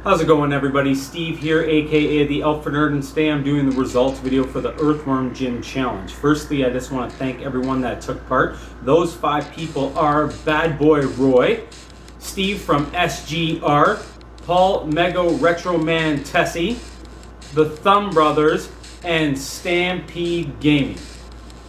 How's it going, everybody? Steve here, aka the Alpha Nerd, and today I'm doing the results video for the Earthworm Jim Challenge. Firstly, I just want to thank everyone that took part. Those 5 people are Bad Boy Roy, Steve from SGR, Paul Mego Retro Man Tessie, the Thumb Brothers, and Stampede Gaming.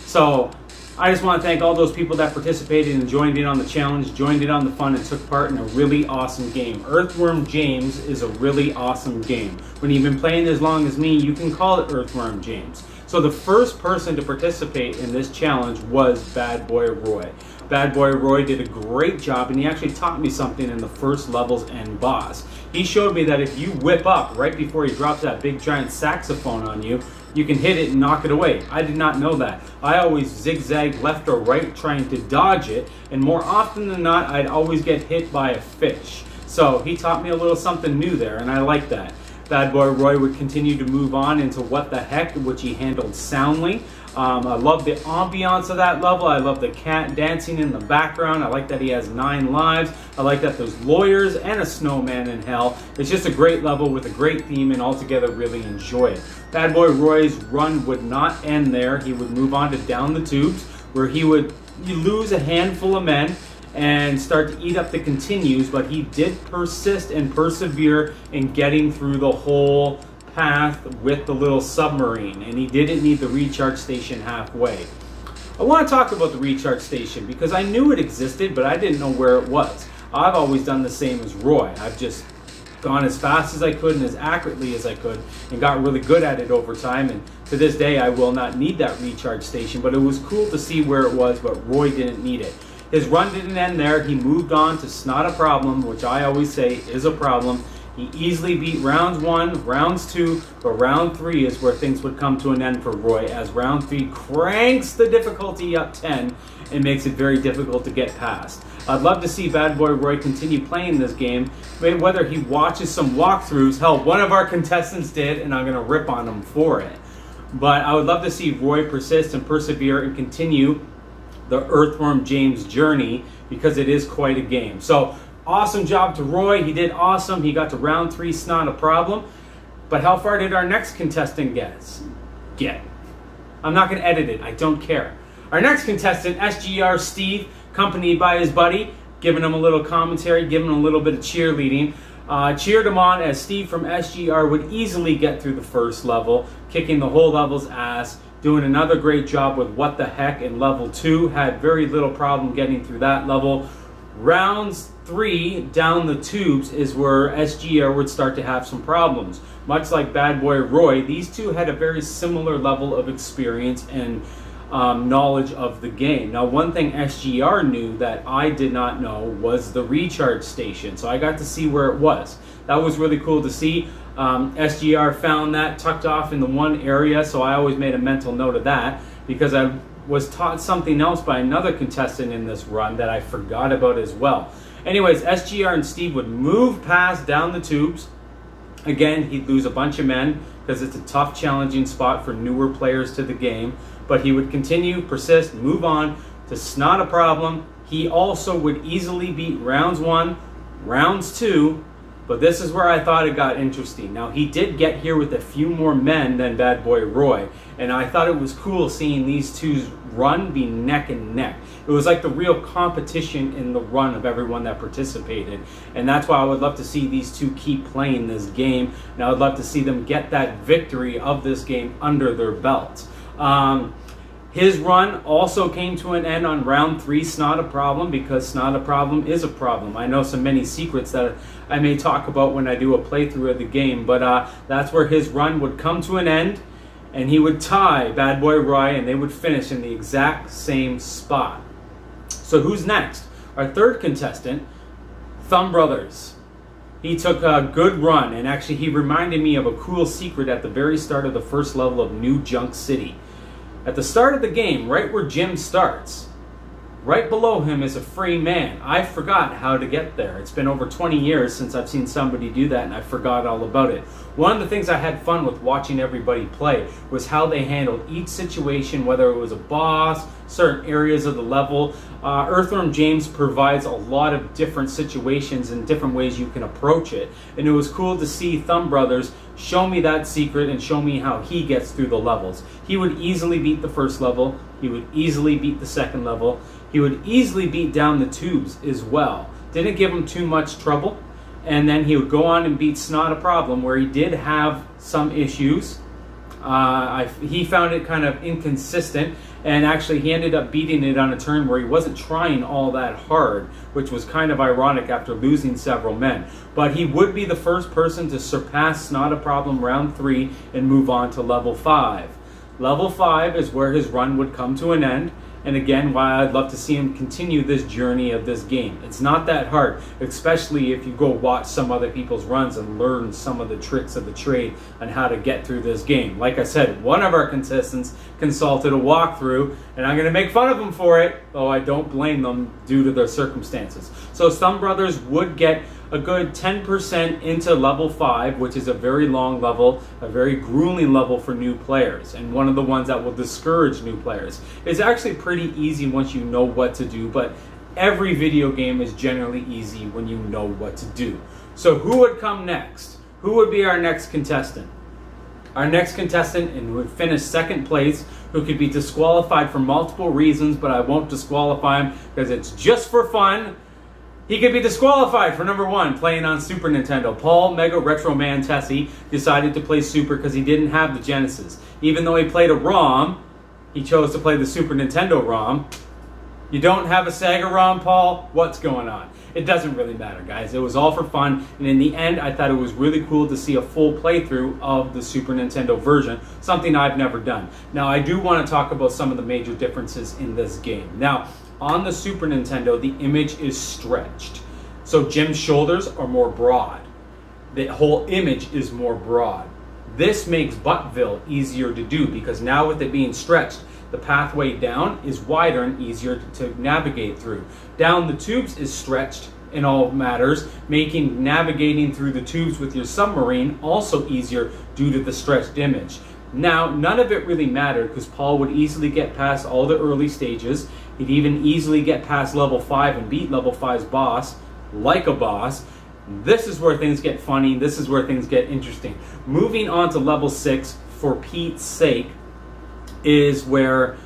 So I just want to thank all those people that participated and joined in on the challenge, joined in on the fun, and took part in a really awesome game. Earthworm James is a really awesome game. When you've been playing as long as me, you can call it Earthworm James. So the first person to participate in this challenge was Bad Boy Roy. Bad Boy Roy did a great job, and he actually taught me something in the first levels and boss. He showed me that if you whip up right before he drops that big giant saxophone on you, you can hit it and knock it away. I did not know that. I always zigzag left or right trying to dodge it, and more often than not, I'd always get hit by a fish. So he taught me a little something new there, and I like that. Bad Boy Roy would continue to move on into What the Heck, which he handled soundly. I love the ambiance of that level. I love the cat dancing in the background. I like that he has 9 lives. I like that there's lawyers and a snowman in hell. It's just a great level with a great theme, and altogether really enjoy it. Bad Boy Roy's run would not end there. He would move on to Down the Tubes, where he would lose a handful of men and start to eat up the continues, but he did persist and persevere in getting through the whole path with the little submarine, and he didn't need the recharge station halfway. I want to talk about the recharge station because I knew it existed, but I didn't know where it was. I've always done the same as Roy. I've just gone as fast as I could and as accurately as I could and got really good at it over time, and to this day I will not need that recharge station, but it was cool to see where it was, but Roy didn't need it. His run didn't end there. He moved on to Snot a Problem, which I always say is a problem. He easily beat rounds 1, rounds 2, but round 3 is where things would come to an end for Roy, as round 3 cranks the difficulty up 10 and makes it very difficult to get past. I'd love to see Bad Boy Roy continue playing this game, whether he watches some walkthroughs. Hell, one of our contestants did, and I'm going to rip on him for it. But I would love to see Roy persist and persevere and continue the Earthworm James journey, because it is quite a game. So awesome job to Roy. He did awesome. He got to round 3, Snot a Problem. But how far did our next contestant get? I'm not going to edit it. I don't care. Our next contestant, SGR Steve, accompanied by his buddy, giving him a little commentary, giving him a little bit of cheerleading. Cheered him on as Steve from SGR would easily get through the first level, kicking the whole level's ass, doing another great job with What the Heck in level 2. Had very little problem getting through that level. Rounds 3, Down the Tubes, is where SGR would start to have some problems. Much like Bad Boy Roy, these two had a very similar level of experience and knowledge of the game. Now, one thing SGR knew that I did not know was the recharge station, so I got to see where it was. That was really cool to see. SGR found that tucked off in the one area, so I always made a mental note of that, because I was taught something else by another contestant in this run that I forgot about as well. Anyways, SGR and Steve would move past Down the Tubes. Again, he'd lose a bunch of men because it's a tough, challenging spot for newer players to the game, but he would continue, persist, move on to Snot a Problem. He also would easily beat rounds 1, rounds 2, but this is where I thought it got interesting. Now, he did get here with a few more men than Bad Boy Roy, and I thought it was cool seeing these two's run be neck and neck. It was like the real competition in the run of everyone that participated, and that's why I would love to see these two keep playing this game, and I would love to see them get that victory of this game under their belts. His run also came to an end on round 3, Snot a Problem, because Snot a Problem is a problem. I know some many secrets that I may talk about when I do a playthrough of the game, but that's where his run would come to an end, and he would tie Bad Boy Roy, and they would finish in the exact same spot. So who's next? Our third contestant, Thumb Brothers. He took a good run, and actually he reminded me of a cool secret at the very start of the first level of New Junk City. At the start of the game, right where Jim starts, Right below him is a free man. I forgot how to get there. It's been over 20 years since I've seen somebody do that, and I forgot all about it. One of the things I had fun with watching everybody play was how they handled each situation, whether it was a boss, certain areas of the level. Earthworm James provides a lot of different situations and different ways you can approach it. And it was cool to see Thumb Brothers show me that secret and show me how he gets through the levels. He would easily beat the first level. He would easily beat the second level. He would easily beat down the tubes as well. Didn't give him too much trouble. And then he would go on and beat Snot a Problem, where he did have some issues. He found it kind of inconsistent, and actually he ended up beating it on a turn where he wasn't trying all that hard, which was kind of ironic after losing several men. But he would be the first person to surpass Snot a Problem round 3 and move on to level 5. Level 5 is where his run would come to an end. And again, why I'd love to see him continue this journey of this game. It's not that hard, especially if you go watch some other people's runs and learn some of the tricks of the trade on how to get through this game. Like I said, one of our contestants consulted a walkthrough, and I'm going to make fun of them for it, though I don't blame them due to their circumstances. So Thumb Brothers would get a good 10% into level 5, which is a very long level, a very grueling level for new players, and one of the ones that will discourage new players. It's actually pretty easy once you know what to do, but every video game is generally easy when you know what to do. So who would come next? Who would be our next contestant? Our next contestant, and would finish second place, who could be disqualified for multiple reasons, but I won't disqualify him because it's just for fun. He could be disqualified for number 1, playing on Super Nintendo. Paul Mega Retro Man Tessie decided to play Super because he didn't have the Genesis. Even though he played a ROM, he chose to play the Super Nintendo ROM. You don't have a Sega ROM, Paul? What's going on? It doesn't really matter, guys. It was all for fun, and in the end, I thought it was really cool to see a full playthrough of the Super Nintendo version, something I've never done. Now, I do want to talk about some of the major differences in this game. Now, on the Super Nintendo, the image is stretched. So Jim's shoulders are more broad. The whole image is more broad. This makes Buttville easier to do because now with it being stretched, the pathway down is wider and easier to navigate through. Down the tubes is stretched in all matters, making navigating through the tubes with your submarine also easier due to the stretched image. Now, none of it really mattered because Paul would easily get past all the early stages. He'd even easily get past level 5 and beat level 5's boss, like a boss. This is where things get funny. This is where things get interesting. Moving on to level 6, for Pete's sake, is where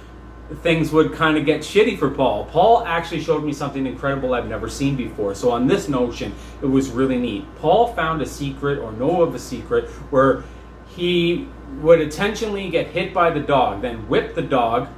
things would kind of get shitty for Paul. Paul actually showed me something incredible I've never seen before. So on this notion, it was really neat. Paul found a secret, or know of a secret, where he would intentionally get hit by the dog, then whip the dog,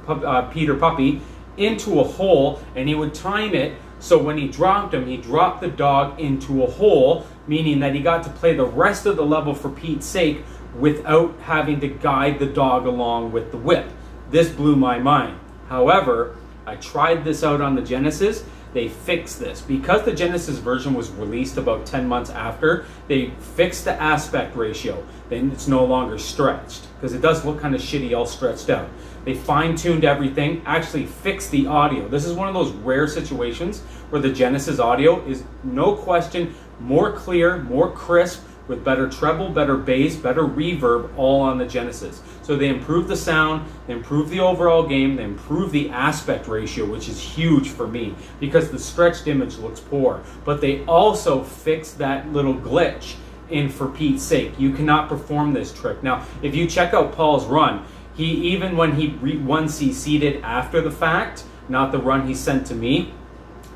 Peter Puppy, into a hole, and he would time it so when he dropped him, he dropped the dog into a hole, meaning that he got to play the rest of the level for Pete's sake without having to guide the dog along with the whip. This blew my mind. However, I tried this out on the Genesis. They fixed this. Because the Genesis version was released about 10 months after, they fixed the aspect ratio. Then it's no longer stretched, because it does look kind of shitty all stretched out. They fine-tuned everything, actually fixed the audio. This is one of those rare situations where the Genesis audio is, no question, more clear, more crisp, with better treble, better bass, better reverb, all on the Genesis. So they improved the sound, they improved the overall game, they improved the aspect ratio, which is huge for me, because the stretched image looks poor. But they also fixed that little glitch in For Pete's Sake. You cannot perform this trick. Now, if you check out Paul's run, he, even when he CC'd after the fact, not the run he sent to me,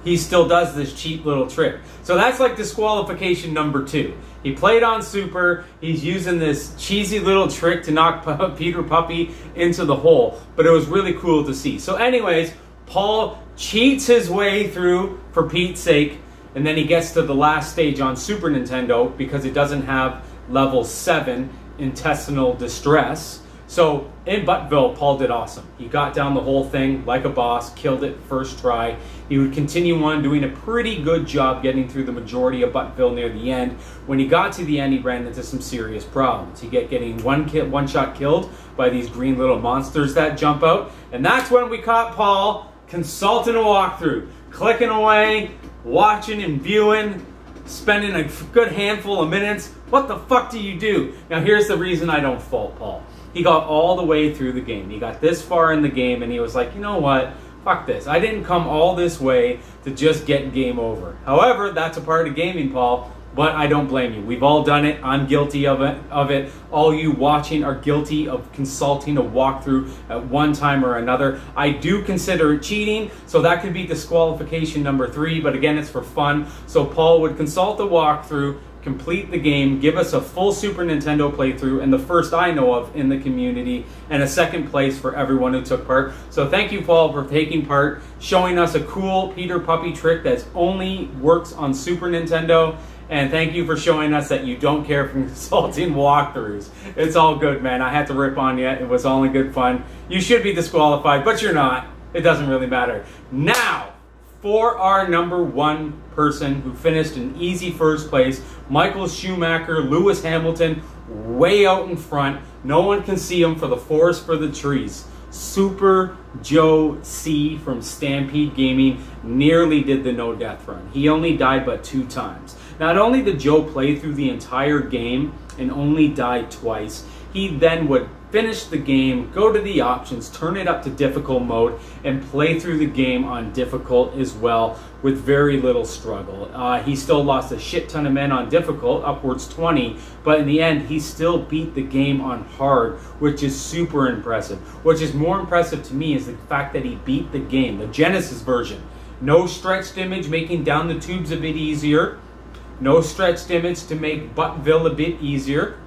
he still does this cheap little trick. So that's like disqualification number 2. He played on Super, he's using this cheesy little trick to knock Peter Puppy into the hole, but it was really cool to see. So anyways, Paul cheats his way through For Pete's Sake, and then he gets to the last stage on Super Nintendo because it doesn't have level 7, Intestinal Distress. So in Buttville, Paul did awesome. He got down the whole thing like a boss, killed it first try. He would continue on doing a pretty good job getting through the majority of Buttville near the end. When he got to the end, he ran into some serious problems. He kept getting one shot killed by these green little monsters that jump out. And that's when we caught Paul consulting a walkthrough, clicking away, watching and viewing, spending a good handful of minutes. What the fuck do you do? Now here's the reason I don't fault Paul. He got all the way through the game. He got this far in the game and he was like, you know what? Fuck this. I didn't come all this way to just get game over. However, that's a part of gaming, Paul. But I don't blame you. We've all done it. I'm guilty of it. All you watching are guilty of consulting a walkthrough at one time or another. I do consider it cheating, so that could be disqualification number 3. But again, it's for fun. So Paul would consult the walkthrough, complete the game, give us a full Super Nintendo playthrough, and the first I know of in the community, and a second place for everyone who took part. So thank you, Paul, for taking part, showing us a cool Peter Puppy trick that only works on Super Nintendo. And thank you for showing us that you don't care for consulting walkthroughs. It's all good, man. I had to rip on you. It was all in good fun. You should be disqualified, but you're not. It doesn't really matter. Now, for our number 1 person who finished in easy first place, Michael Schumacher, Lewis Hamilton, way out in front. No one can see him for the forest for the trees. Super Joe C from Stampede Gaming nearly did the no death run. He only died but 2 times. Not only did Joe play through the entire game and only died twice, he then would finish the game, go to the options, turn it up to difficult mode, and play through the game on difficult as well with very little struggle. He still lost a shit ton of men on difficult, upwards 20, but in the end, he still beat the game on hard, which is super impressive. What is more impressive to me is the fact that he beat the game, the Genesis version. No stretched image, making down the tubes a bit easier. No stretched image to make Buttville a bit easier.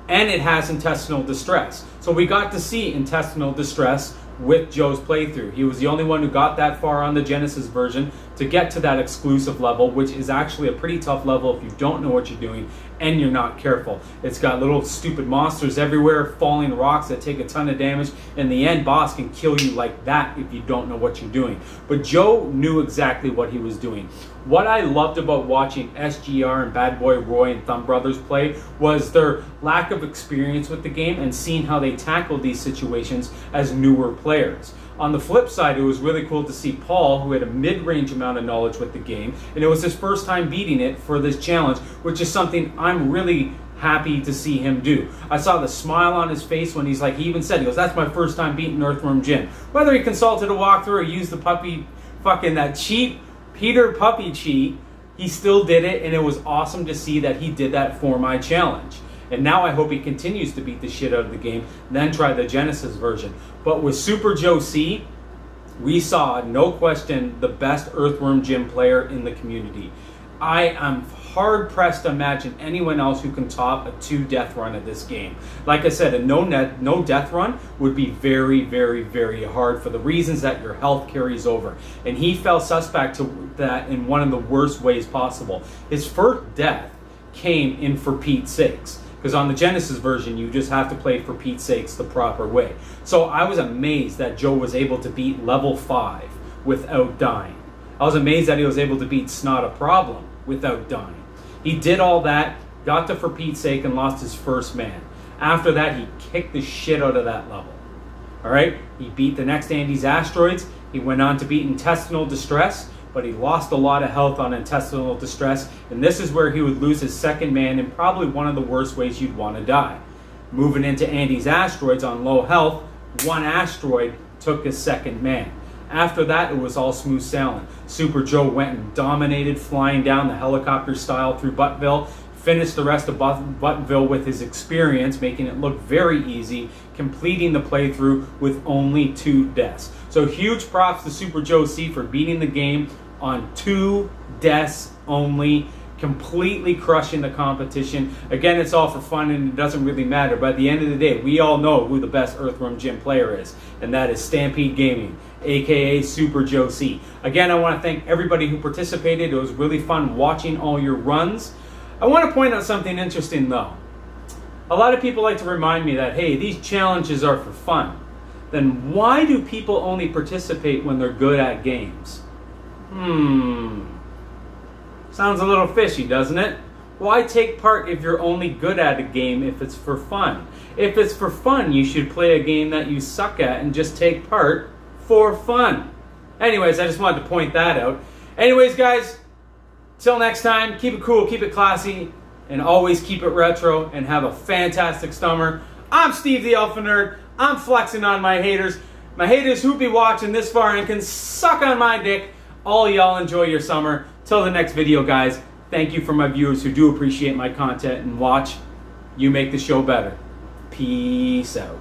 And it has intestinal distress. So we got to see intestinal distress with Joe's playthrough. He was the only one who got that far on the Genesis version to get to that exclusive level, which is actually a pretty tough level if you don't know what you're doing and you're not careful. It's got little stupid monsters everywhere, falling rocks that take a ton of damage. In the end, boss can kill you like that if you don't know what you're doing. But Joe knew exactly what he was doing. What I loved about watching SGR and Bad Boy Roy and Thumb Brothers play was their lack of experience with the game and seeing how they tackled these situations as newer players. On the flip side, it was really cool to see Paul, who had a mid-range amount of knowledge with the game, and it was his first time beating it for this challenge, which is something I'm really happy to see him do. I saw the smile on his face when he's like, he even said, he goes, that's my first time beating Earthworm Jim. Whether he consulted a walkthrough or used the puppy, fucking that cheat, Peter Puppy cheat, he still did it, and it was awesome to see that he did that for my challenge. And now I hope he continues to beat the shit out of the game, then try the Genesis version. But with Super Joe C, we saw, no question, the best Earthworm Jim player in the community. I am hard-pressed to imagine anyone else who can top a 2-death run at this game. Like I said, a no-death run would be very, very, very hard for the reasons that your health carries over. And he fell suspect to that in one of the worst ways possible. His first death came in For Pete's Sakes. Because on the Genesis version, you just have to play For Pete's Sakes the proper way. So I was amazed that Joe was able to beat level 5 without dying. I was amazed that he was able to beat Snot a Problem without dying. He did all that, got to For Pete's Sake, and lost his first man. After that, he kicked the shit out of that level. Alright? He beat the next Andy's Asteroids. He went on to beat Intestinal Distress, but he lost a lot of health on Intestinal Distress, and this is where he would lose his second man in probably one of the worst ways you'd want to die. Moving into Andy's Asteroids on low health, one asteroid took his second man. After that, it was all smooth sailing. Super Joe went and dominated, flying down the helicopter style through Buttville, finished the rest of Buttville with his experience, making it look very easy, completing the playthrough with only 2 deaths. So huge props to Super Joe C for beating the game on 2 deaths only, completely crushing the competition. Again, it's all for fun and it doesn't really matter, but at the end of the day, we all know who the best Earthworm Jim player is, and that is Stampede Gaming, aka Super Joe C. Again, I want to thank everybody who participated. It was really fun watching all your runs. I want to point out something interesting though. A lot of people like to remind me that, hey, these challenges are for fun. Then why do people only participate when they're good at games? Sounds a little fishy, doesn't it? Why take part if you're only good at a game if it's for fun? If it's for fun, you should play a game that you suck at and just take part for fun. Anyways, I just wanted to point that out. Anyways, guys, till next time, keep it cool, keep it classy, and always keep it retro, and have a fantastic summer. I'm Steve the Alpha Nerd. I'm flexing on my haters. My haters who be watching this far and can suck on my dick. All y'all enjoy your summer. Till the next video, guys. Thank you for my viewers who do appreciate my content and watch. You make the show better. Peace out.